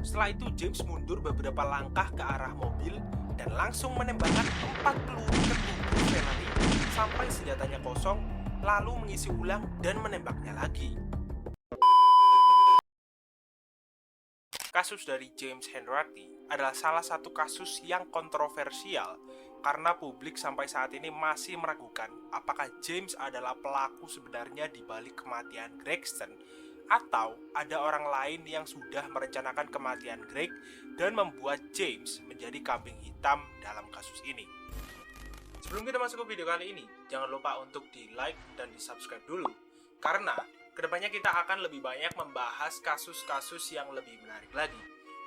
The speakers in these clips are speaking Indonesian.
Setelah itu James mundur beberapa langkah ke arah mobil dan langsung menembakkan 4 peluru ke tubuh Valerie sampai senjatanya kosong, lalu mengisi ulang dan menembaknya lagi. Kasus dari James Hanratty adalah salah satu kasus yang kontroversial karena publik sampai saat ini masih meragukan apakah James adalah pelaku sebenarnya di balik kematian Gregson atau ada orang lain yang sudah merencanakan kematian Greg dan membuat James menjadi kambing hitam dalam kasus ini. Sebelum kita masuk ke video kali ini, jangan lupa untuk di like dan di subscribe dulu karena kedepannya kita akan lebih banyak membahas kasus-kasus yang lebih menarik lagi.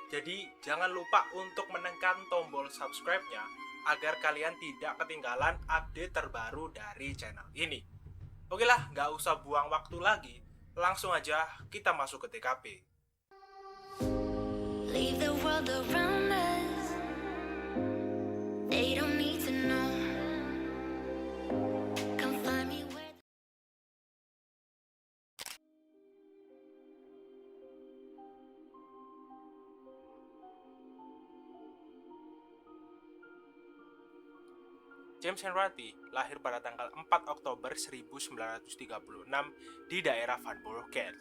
Jadi jangan lupa untuk menekan tombol subscribe-nya agar kalian tidak ketinggalan update terbaru dari channel ini. Oke lah, nggak usah buang waktu lagi, langsung aja kita masuk ke TKP. Leave the world around us. They don't need to know. James Hanratty lahir pada tanggal 4 Oktober 1936 di daerah Van Borket.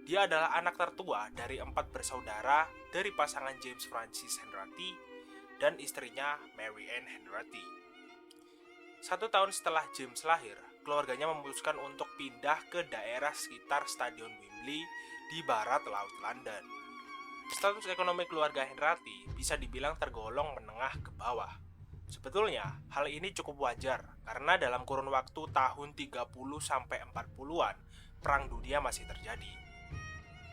Dia adalah anak tertua dari 4 bersaudara dari pasangan James Francis Hanratty dan istrinya Mary Ann Hanratty. 1 tahun setelah James lahir, keluarganya memutuskan untuk pindah ke daerah sekitar Stadion Wembley di barat laut London. Status ekonomi keluarga Hanratty bisa dibilang tergolong menengah ke bawah. Sebetulnya, hal ini cukup wajar karena dalam kurun waktu tahun 30-40-an, Perang Dunia masih terjadi.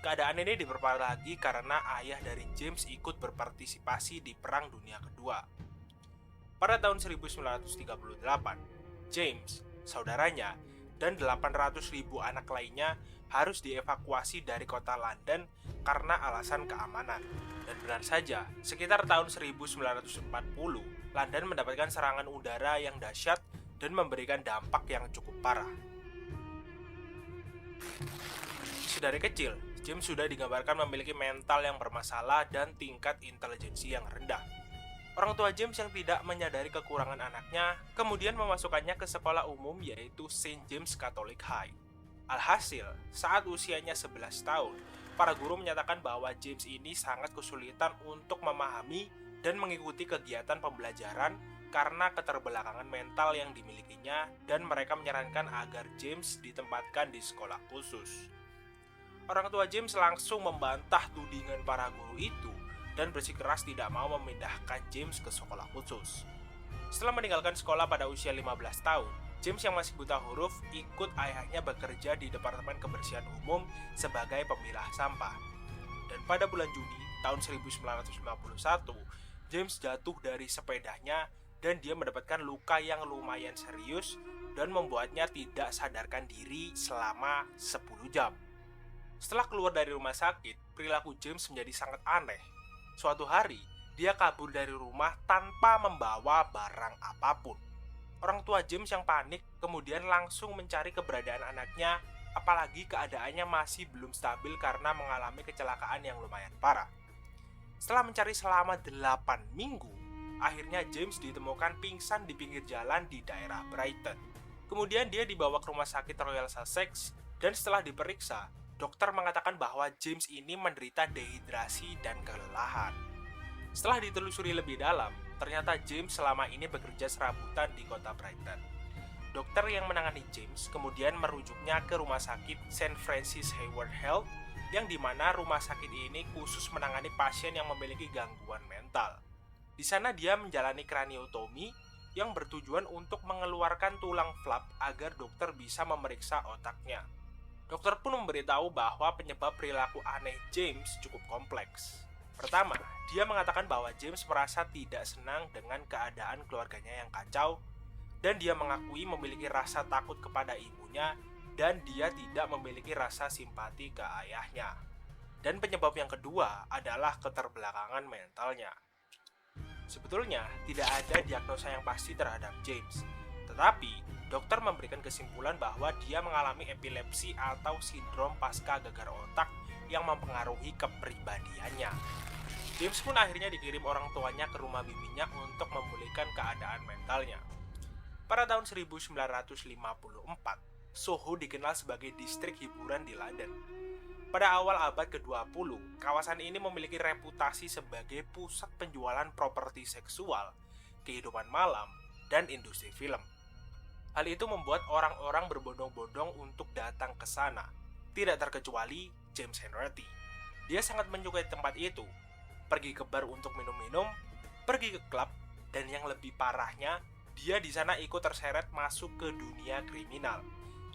Keadaan ini diperparah lagi karena ayah dari James ikut berpartisipasi di Perang Dunia Kedua. Pada tahun 1938, James, saudaranya, dan 800.000 anak lainnya harus dievakuasi dari kota London karena alasan keamanan. Dan benar saja, sekitar tahun 1940, London mendapatkan serangan udara yang dahsyat dan memberikan dampak yang cukup parah. Sedari kecil, James sudah digambarkan memiliki mental yang bermasalah dan tingkat intelijensi yang rendah. Orang tua James yang tidak menyadari kekurangan anaknya, kemudian memasukkannya ke sekolah umum yaitu St. James Catholic High. Alhasil, saat usianya 11 tahun, para guru menyatakan bahwa James ini sangat kesulitan untuk memahami dan mengikuti kegiatan pembelajaran karena keterbelakangan mental yang dimilikinya dan mereka menyarankan agar James ditempatkan di sekolah khusus. Orang tua James langsung membantah tudingan para guru itu dan bersikeras tidak mau memindahkan James ke sekolah khusus. Setelah meninggalkan sekolah pada usia 15 tahun, James yang masih buta huruf ikut ayahnya bekerja di Departemen Kebersihan Umum sebagai pemilah sampah. Dan pada bulan Juni tahun 1951, James jatuh dari sepedanya dan dia mendapatkan luka yang lumayan serius dan membuatnya tidak sadarkan diri selama 10 jam. Setelah keluar dari rumah sakit, perilaku James menjadi sangat aneh. Suatu hari, dia kabur dari rumah tanpa membawa barang apapun. Orang tua James yang panik kemudian langsung mencari keberadaan anaknya, apalagi keadaannya masih belum stabil karena mengalami kecelakaan yang lumayan parah. Setelah mencari selama 8 minggu, akhirnya James ditemukan pingsan di pinggir jalan di daerah Brighton. Kemudian dia dibawa ke rumah sakit Royal Sussex dan setelah diperiksa, dokter mengatakan bahwa James ini menderita dehidrasi dan kelelahan. Setelah ditelusuri lebih dalam, ternyata James selama ini bekerja serabutan di kota Brighton. Dokter yang menangani James kemudian merujuknya ke rumah sakit St. Francis Hayward Health, yang dimana rumah sakit ini khusus menangani pasien yang memiliki gangguan mental. Di sana dia menjalani kraniotomi yang bertujuan untuk mengeluarkan tulang flap agar dokter bisa memeriksa otaknya. Dokter pun memberitahu bahwa penyebab perilaku aneh James cukup kompleks. Pertama, dia mengatakan bahwa James merasa tidak senang dengan keadaan keluarganya yang kacau, dan dia mengakui memiliki rasa takut kepada ibunya, dan dia tidak memiliki rasa simpati ke ayahnya. Dan penyebab yang kedua adalah keterbelakangan mentalnya. Sebetulnya, tidak ada diagnosa yang pasti terhadap James, tetapi dokter memberikan kesimpulan bahwa dia mengalami epilepsi atau sindrom pasca gagal otak yang mempengaruhi kepribadiannya. James pun akhirnya dikirim orang tuanya ke rumah bibinya untuk memulihkan keadaan mentalnya. Pada tahun 1954, Soho dikenal sebagai distrik hiburan di London. Pada awal abad ke-20, kawasan ini memiliki reputasi sebagai pusat penjualan properti seksual, kehidupan malam, dan industri film. Hal itu membuat orang-orang berbondong-bondong untuk datang ke sana, tidak terkecuali James Henretti. Dia sangat menyukai tempat itu, pergi ke bar untuk minum-minum, pergi ke klub, dan yang lebih parahnya, dia di sana ikut terseret masuk ke dunia kriminal,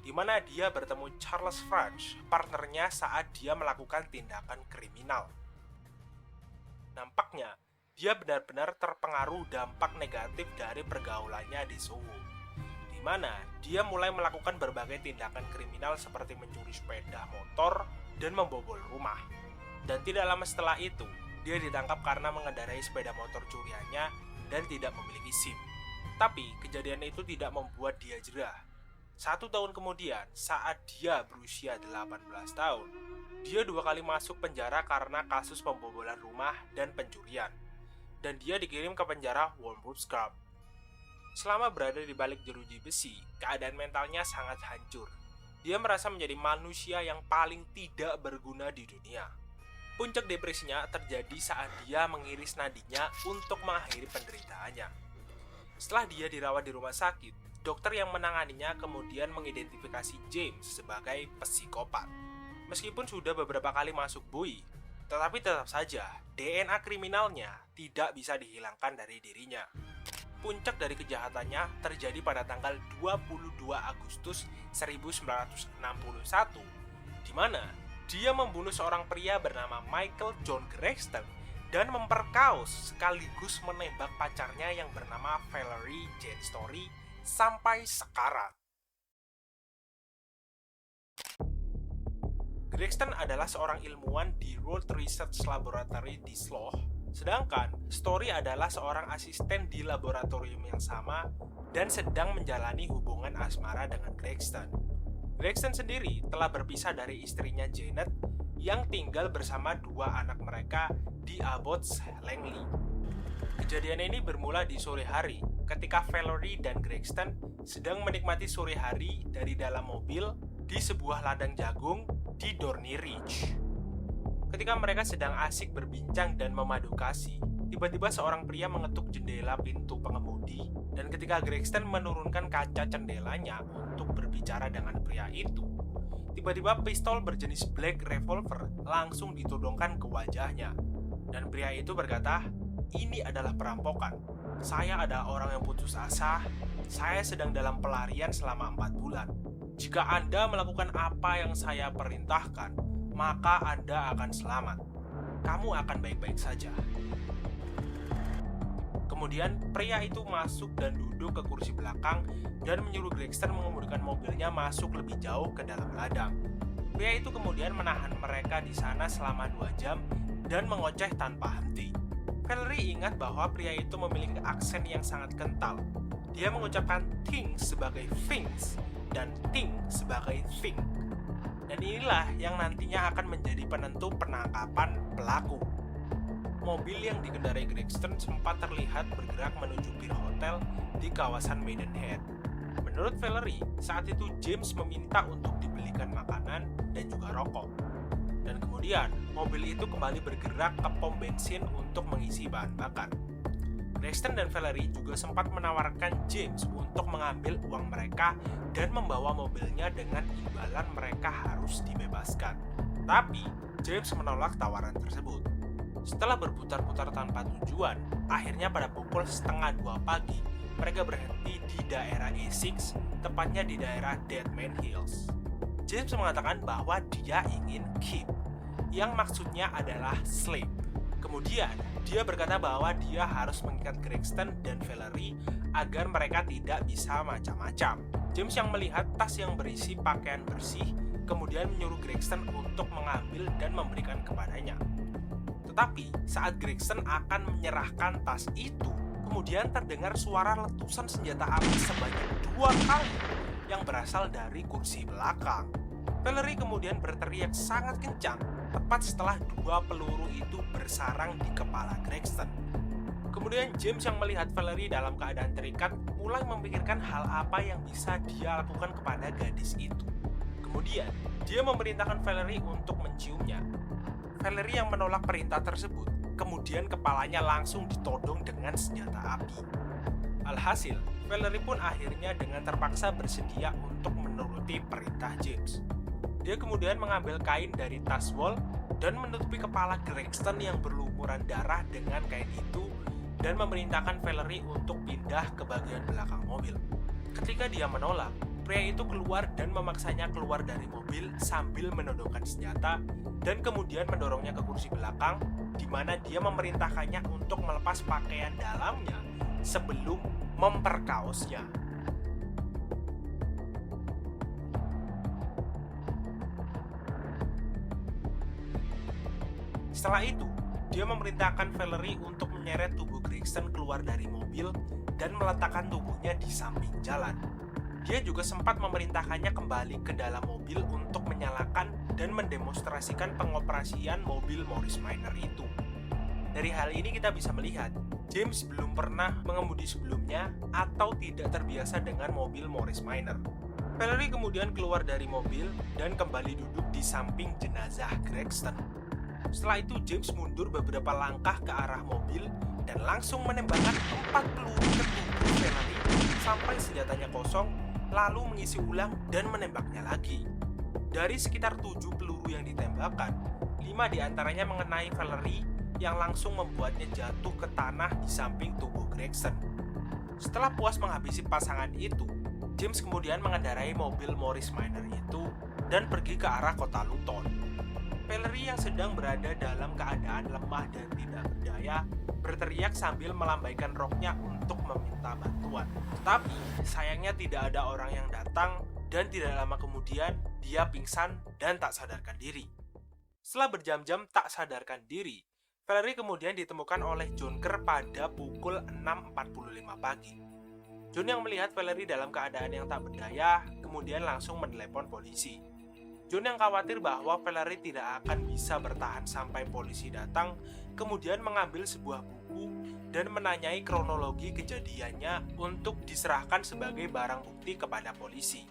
di mana dia bertemu Charles French, partnernya saat dia melakukan tindakan kriminal. Nampaknya, dia benar-benar terpengaruh dampak negatif dari pergaulannya di Soho, di mana dia mulai melakukan berbagai tindakan kriminal seperti mencuri sepeda motor dan membobol rumah. Dan tidak lama setelah itu, dia ditangkap karena mengendarai sepeda motor curiannya dan tidak memiliki SIM. Tapi, kejadian itu tidak membuat dia jerah. 1 tahun kemudian, saat dia berusia 18 tahun, dia 2 kali masuk penjara karena kasus pembobolan rumah dan pencurian. Dan dia dikirim ke penjara Wormwood Scrub. Selama berada di balik jeruji besi, keadaan mentalnya sangat hancur. Dia merasa menjadi manusia yang paling tidak berguna di dunia. Puncak depresinya terjadi saat dia mengiris nadinya untuk mengakhiri penderitaannya. Setelah dia dirawat di rumah sakit, dokter yang menanganinya kemudian mengidentifikasi James sebagai psikopat. Meskipun sudah beberapa kali masuk bui, tetapi tetap saja DNA kriminalnya tidak bisa dihilangkan dari dirinya. Puncak dari kejahatannya terjadi pada tanggal 22 Agustus 1961, di mana dia membunuh seorang pria bernama Michael John Gregston dan memperkaos sekaligus menembak pacarnya yang bernama Valerie Jane Story sampai sekarat. Gregston adalah seorang ilmuwan di Road Research Laboratory di Slough, sedangkan Story adalah seorang asisten di laboratorium yang sama dan sedang menjalani hubungan asmara dengan Gregston. Gregston sendiri telah berpisah dari istrinya Janet yang tinggal bersama 2 anak mereka di Abbots Langley. Kejadian ini bermula di sore hari ketika Valerie dan Gregston sedang menikmati sore hari dari dalam mobil di sebuah ladang jagung di Dorney Ridge. Ketika mereka sedang asik berbincang dan memadu kasih, tiba-tiba seorang pria mengetuk jendela pintu pengemudi, dan ketika Gregston menurunkan kaca jendelanya untuk berbicara dengan pria itu, tiba-tiba pistol berjenis black revolver langsung ditodongkan ke wajahnya. Dan pria itu berkata, "Ini adalah perampokan. Saya adalah orang yang putus asa. Saya sedang dalam pelarian selama 4 bulan. Jika Anda melakukan apa yang saya perintahkan, maka Anda akan selamat. Kamu akan baik-baik saja." Kemudian pria itu masuk dan duduk ke kursi belakang dan menyuruh Gregston mengemudikan mobilnya masuk lebih jauh ke dalam ladang. Pria itu kemudian menahan mereka di sana selama 2 jam dan mengoceh tanpa henti. Valerie ingat bahwa pria itu memiliki aksen yang sangat kental. Dia mengucapkan things sebagai things dan thing sebagai thing. Dan inilah yang nantinya akan menjadi penentu penangkapan pelaku. Mobil yang dikendarai Gregston sempat terlihat bergerak menuju bir hotel di kawasan Maidenhead. Menurut Valerie, saat itu James meminta untuk dibelikan makanan dan juga rokok. Dan kemudian, mobil itu kembali bergerak ke pom bensin untuk mengisi bahan bakar. Gregston dan Valerie juga sempat menawarkan James untuk mengambil uang mereka dan membawa mobilnya dengan imbalan mereka harus dibebaskan. Tapi, James menolak tawaran tersebut. Setelah berputar-putar tanpa tujuan, akhirnya pada pukul 1:30 pagi, mereka berhenti di daerah Essex, tepatnya di daerah Deadman Hills. James mengatakan bahwa dia ingin keep, yang maksudnya adalah sleep. Kemudian, dia berkata bahwa dia harus mengikat Gregston dan Valerie agar mereka tidak bisa macam-macam. James yang melihat tas yang berisi pakaian bersih, kemudian menyuruh Gregston untuk mengambil dan memberikan kepadanya. Tetapi, saat Gregston akan menyerahkan tas itu, kemudian terdengar suara letusan senjata api sebanyak 2 kali yang berasal dari kursi belakang. Valerie kemudian berteriak sangat kencang tepat setelah 2 peluru itu bersarang di kepala Gregson. Kemudian James yang melihat Valerie dalam keadaan terikat mulai memikirkan hal apa yang bisa dia lakukan kepada gadis itu. Kemudian, dia memerintahkan Valerie untuk menciumnya. Valerie yang menolak perintah tersebut, kemudian kepalanya langsung ditodong dengan senjata api. Alhasil, Valerie pun akhirnya dengan terpaksa bersedia untuk menuruti perintah James. Dia kemudian mengambil kain dari tas Wall dan menutupi kepala Gregson yang berlumuran darah dengan kain itu dan memerintahkan Valerie untuk pindah ke bagian belakang mobil. Ketika dia menolak, pria itu keluar dan memaksanya keluar dari mobil sambil menodongkan senjata dan kemudian mendorongnya ke kursi belakang, di mana dia memerintahkannya untuk melepas pakaian dalamnya sebelum memperkaosnya. Setelah itu, dia memerintahkan Valerie untuk menyeret tubuh Gregson keluar dari mobil dan meletakkan tubuhnya di samping jalan. Dia juga sempat memerintahkannya kembali ke dalam mobil untuk menyalakan dan mendemonstrasikan pengoperasian mobil Morris Minor itu. Dari hal ini kita bisa melihat, James belum pernah mengemudi sebelumnya atau tidak terbiasa dengan mobil Morris Minor. Valerie kemudian keluar dari mobil dan kembali duduk di samping jenazah Gregson. Setelah itu James mundur beberapa langkah ke arah mobil dan langsung menembakkan 4 peluru ke tubuh Valerie sampai senjatanya kosong, lalu mengisi ulang dan menembaknya lagi. Dari sekitar 7 peluru yang ditembakkan, 5 diantaranya mengenai Valerie yang langsung membuatnya jatuh ke tanah di samping tubuh Gregson. Setelah puas menghabisi pasangan itu, James kemudian mengendarai mobil Morris Minor itu dan pergi ke arah kota Luton. Valerie yang sedang berada dalam keadaan lemah dan tidak berdaya berteriak sambil melambaikan roknya untuk meminta bantuan. Tetapi sayangnya tidak ada orang yang datang dan tidak lama kemudian dia pingsan dan tak sadarkan diri. Setelah berjam-jam tak sadarkan diri, Valerie kemudian ditemukan oleh John Kerr pada pukul 6.45 pagi. John yang melihat Valerie dalam keadaan yang tak berdaya kemudian langsung menelepon polisi. John yang khawatir bahwa Valerie tidak akan bisa bertahan sampai polisi datang, kemudian mengambil sebuah buku dan menanyai kronologi kejadiannya untuk diserahkan sebagai barang bukti kepada polisi.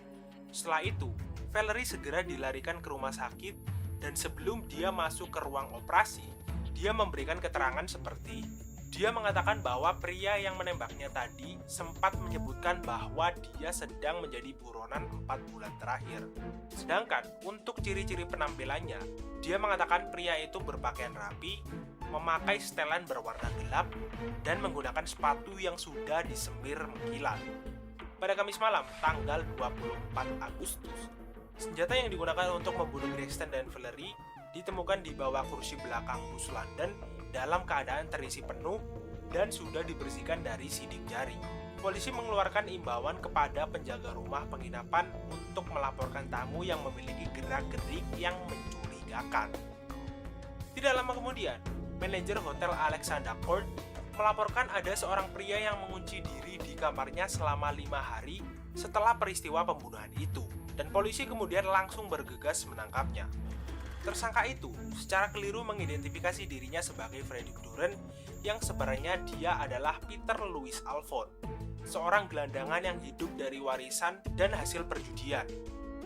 Setelah itu, Valerie segera dilarikan ke rumah sakit dan sebelum dia masuk ke ruang operasi, dia memberikan keterangan seperti dia mengatakan bahwa pria yang menembaknya tadi sempat menyebutkan bahwa dia sedang menjadi buronan 4 bulan terakhir. Sedangkan untuk ciri-ciri penampilannya, dia mengatakan pria itu berpakaian rapi, memakai setelan berwarna gelap, dan menggunakan sepatu yang sudah disemir mengkilat. Pada Kamis malam, tanggal 24 Agustus, senjata yang digunakan untuk membunuh Gregson dan Valerie ditemukan di bawah kursi belakang bus London dalam keadaan terisi penuh dan sudah dibersihkan dari sidik jari. Polisi mengeluarkan imbauan kepada penjaga rumah penginapan untuk melaporkan tamu yang memiliki gerak-gerik yang mencurigakan. Tidak lama kemudian, manajer hotel Alexandra Court melaporkan ada seorang pria yang mengunci diri di kamarnya selama 5 hari setelah peristiwa pembunuhan itu, dan polisi kemudian langsung bergegas menangkapnya. Tersangka itu secara keliru mengidentifikasi dirinya sebagai Fredrik Duren yang sebenarnya dia adalah Peter Louis Alphon, seorang gelandangan yang hidup dari warisan dan hasil perjudian.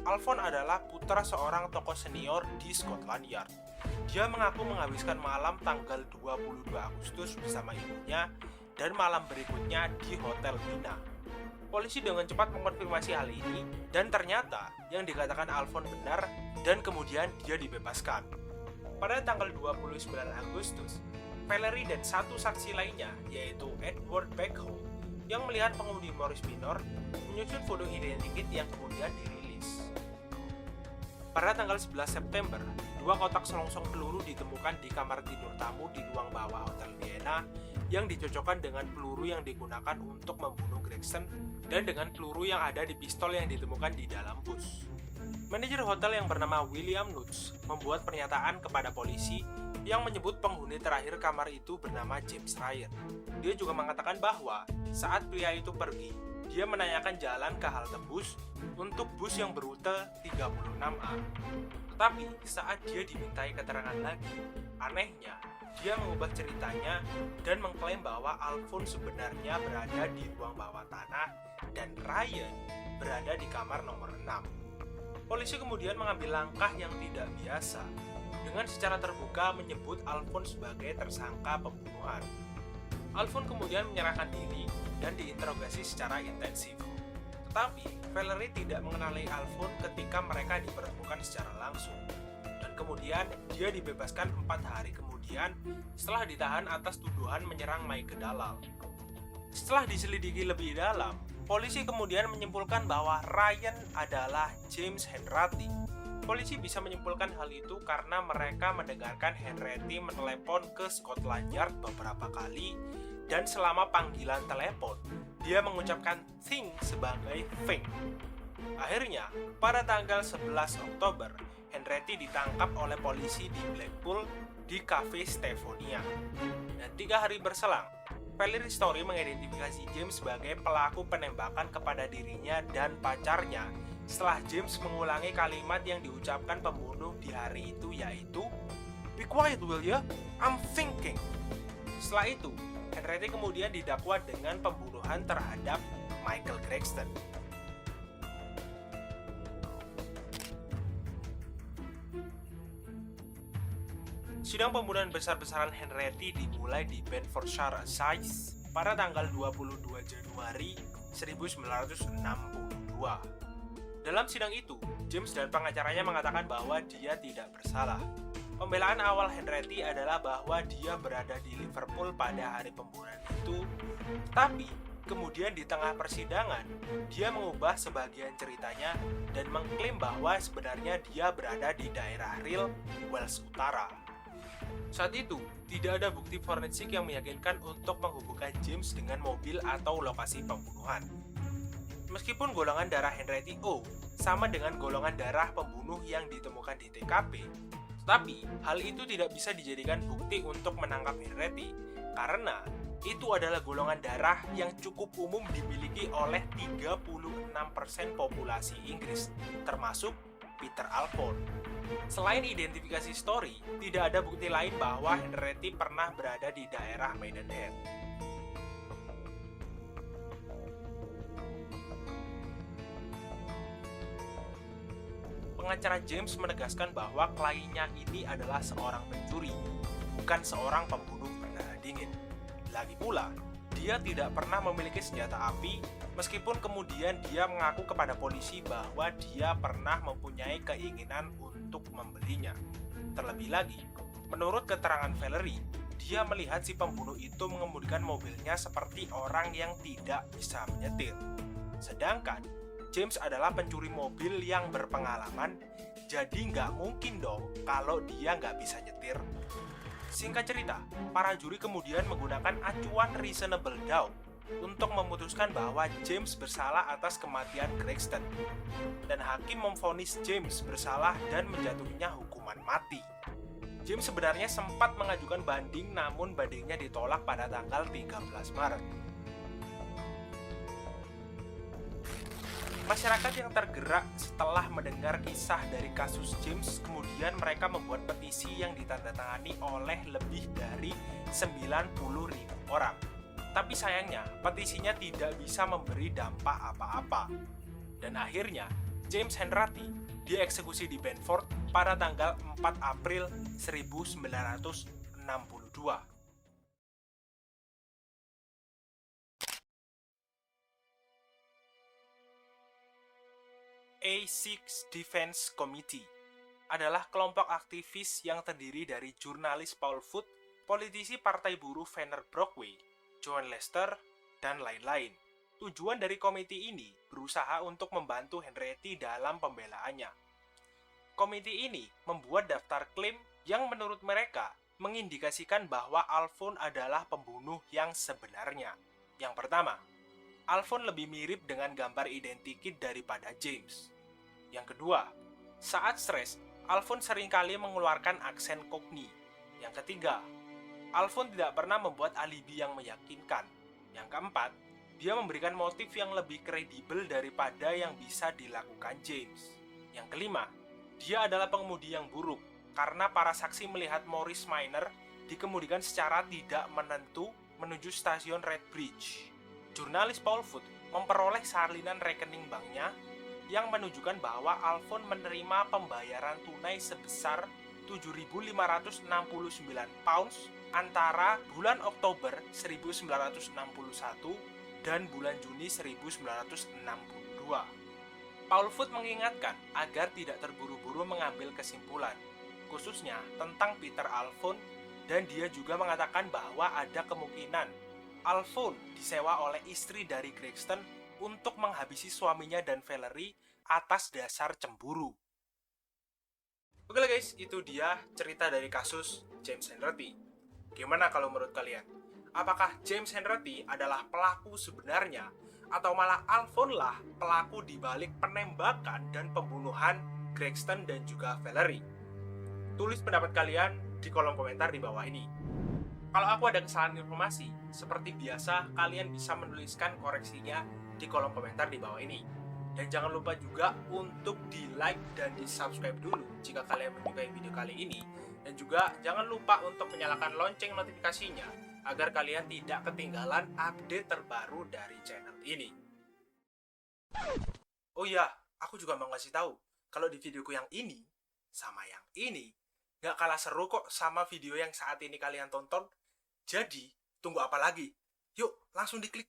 Alphon adalah putra seorang tokoh senior di Scotland Yard. Dia mengaku menghabiskan malam tanggal 22 Agustus bersama ibunya dan malam berikutnya di Hotel Mina. Polisi dengan cepat mengonfirmasi hal ini dan ternyata yang dikatakan Alphon benar dan kemudian dia dibebaskan. Pada tanggal 29 Agustus, Valerie dan satu saksi lainnya yaitu Edward Beckham yang melihat pengemudi Morris Minor menyusun foto identikit yang kemudian dirilis. Pada tanggal 11 September, 2 kotak selongsong peluru ditemukan di kamar tidur tamu di ruang bawah Hotel Vienna yang dicocokkan dengan peluru yang digunakan untuk membunuh Gregson dan dengan peluru yang ada di pistol yang ditemukan di dalam bus. Manajer hotel yang bernama William Nutz membuat pernyataan kepada polisi yang menyebut penghuni terakhir kamar itu bernama James Ryan. Dia juga mengatakan bahwa saat pria itu pergi, dia menanyakan jalan ke halte bus untuk bus yang berrute 36A. Tetapi saat dia dimintai keterangan lagi, anehnya dia mengubah ceritanya dan mengklaim bahwa Alphonse sebenarnya berada di ruang bawah tanah dan Ryan berada di kamar nomor 6. Polisi kemudian mengambil langkah yang tidak biasa dengan secara terbuka menyebut Alphonse sebagai tersangka pembunuhan. Alphonse kemudian menyerahkan diri dan diinterogasi secara intensif. Tetapi Valerie tidak mengenali Alphonse ketika mereka dipertemukan secara langsung. Dan kemudian dia dibebaskan 4 hari kemudian setelah ditahan atas tuduhan menyerang Michael Dalal. Setelah diselidiki lebih dalam, polisi kemudian menyimpulkan bahwa Ryan adalah James Henratty. Polisi bisa menyimpulkan hal itu karena mereka mendengarkan Henratty menelepon ke Scotland Yard beberapa kali dan selama panggilan telepon, dia mengucapkan thing sebagai thing. Akhirnya, pada tanggal 11 Oktober, Henratty ditangkap oleh polisi di Blackpool di Cafe Stephania. Dan 3 hari berselang, Valerie Story mengidentifikasi James sebagai pelaku penembakan kepada dirinya dan pacarnya setelah James mengulangi kalimat yang diucapkan pembunuh di hari itu, yaitu "Be quiet, will ya? I'm thinking." Setelah itu, Henratty kemudian didakwa dengan pembunuhan terhadap Michael Gregson. Sidang pembunuhan besar-besaran Henratty dimulai di Bedfordshire Assize pada tanggal 22 Januari 1962. Dalam sidang itu, James dan pengacaranya mengatakan bahwa dia tidak bersalah. Pembelaan awal Henratty adalah bahwa dia berada di Liverpool pada hari pembunuhan itu, tapi kemudian di tengah persidangan, dia mengubah sebagian ceritanya dan mengklaim bahwa sebenarnya dia berada di daerah Rhyl, Wales Utara. Saat itu, tidak ada bukti forensik yang meyakinkan untuk menghubungkan James dengan mobil atau lokasi pembunuhan. Meskipun golongan darah Henratty O sama dengan golongan darah pembunuh yang ditemukan di TKP, tetapi hal itu tidak bisa dijadikan bukti untuk menangkap Henratty karena itu adalah golongan darah yang cukup umum dimiliki oleh 36% populasi Inggris, termasuk Peter Alphonse. Selain identifikasi Story, tidak ada bukti lain bahwa Henratty pernah berada di daerah Maidenhead. Pengacara James menegaskan bahwa kliennya ini adalah seorang pencuri, bukan seorang pembunuh berdarah dingin. Lagi pula, dia tidak pernah memiliki senjata api, meskipun kemudian dia mengaku kepada polisi bahwa dia pernah mempunyai keinginan untuk membelinya. Terlebih lagi, menurut keterangan Valerie, dia melihat si pembunuh itu mengemudikan mobilnya seperti orang yang tidak bisa menyetir. Sedangkan James adalah pencuri mobil yang berpengalaman, jadi nggak mungkin dong kalau dia nggak bisa nyetir. Singkat cerita, para juri kemudian menggunakan acuan reasonable doubt untuk memutuskan bahwa James bersalah atas kematian Gregson. Dan hakim memvonis James bersalah dan menjatuhinya hukuman mati. James sebenarnya sempat mengajukan banding, namun bandingnya ditolak pada tanggal 13 Maret. Masyarakat yang tergerak setelah mendengar kisah dari kasus James, kemudian mereka membuat petisi yang ditandatangani oleh lebih dari 90.000 orang. Tapi sayangnya, petisinya tidak bisa memberi dampak apa-apa. Dan akhirnya, James Henratty dieksekusi di Bedford pada tanggal 4 April 1962. A6 Defense Committee adalah kelompok aktivis yang terdiri dari jurnalis Paul Foot, politisi Partai Buruh Vanner Brockway, John Lester, dan lain-lain. Tujuan dari komite ini berusaha untuk membantu Henratty dalam pembelaannya. Komite ini membuat daftar klaim yang menurut mereka mengindikasikan bahwa Alphonse adalah pembunuh yang sebenarnya. Yang pertama, Alphonse lebih mirip dengan gambar identikit daripada James. Yang kedua, saat stres, Alphonse seringkali mengeluarkan aksen Cockney. Yang ketiga, Alphonse tidak pernah membuat alibi yang meyakinkan. Yang keempat, Dia memberikan motif yang lebih kredibel daripada yang bisa dilakukan James. Yang kelima, dia adalah pengemudi yang buruk karena para saksi melihat Maurice Minor dikemudikan secara tidak menentu menuju stasiun Red Bridge. Jurnalis Paul Foot memperoleh salinan rekening banknya yang menunjukkan bahwa Alphonse menerima pembayaran tunai sebesar 7.569 pounds antara bulan Oktober 1961 dan bulan Juni 1962. Paul Foot mengingatkan agar tidak terburu-buru mengambil kesimpulan, khususnya tentang Peter Alphonse, dan dia juga mengatakan bahwa ada kemungkinan Alphonse disewa oleh istri dari Gregston untuk menghabisi suaminya dan Valerie atas dasar cemburu. Oke lah guys, itu dia cerita dari kasus James Hanratty. Gimana kalau menurut kalian? Apakah James Hanratty adalah pelaku sebenarnya atau malah Alphonse lah pelaku dibalik penembakan dan pembunuhan Gregston dan juga Valerie? Tulis pendapat kalian di kolom komentar di bawah ini. Kalau aku ada kesalahan informasi, seperti biasa kalian bisa menuliskan koreksinya di kolom komentar di bawah ini. Dan jangan lupa juga untuk di like dan di subscribe dulu jika kalian menyukai video kali ini. Dan juga jangan lupa untuk menyalakan lonceng notifikasinya agar kalian tidak ketinggalan update terbaru dari channel ini. Oh iya, aku juga mau ngasih tahu kalau di videoku yang ini sama yang ini gak kalah seru kok sama video yang saat ini kalian tonton. Jadi, tunggu apa lagi? Yuk, langsung diklik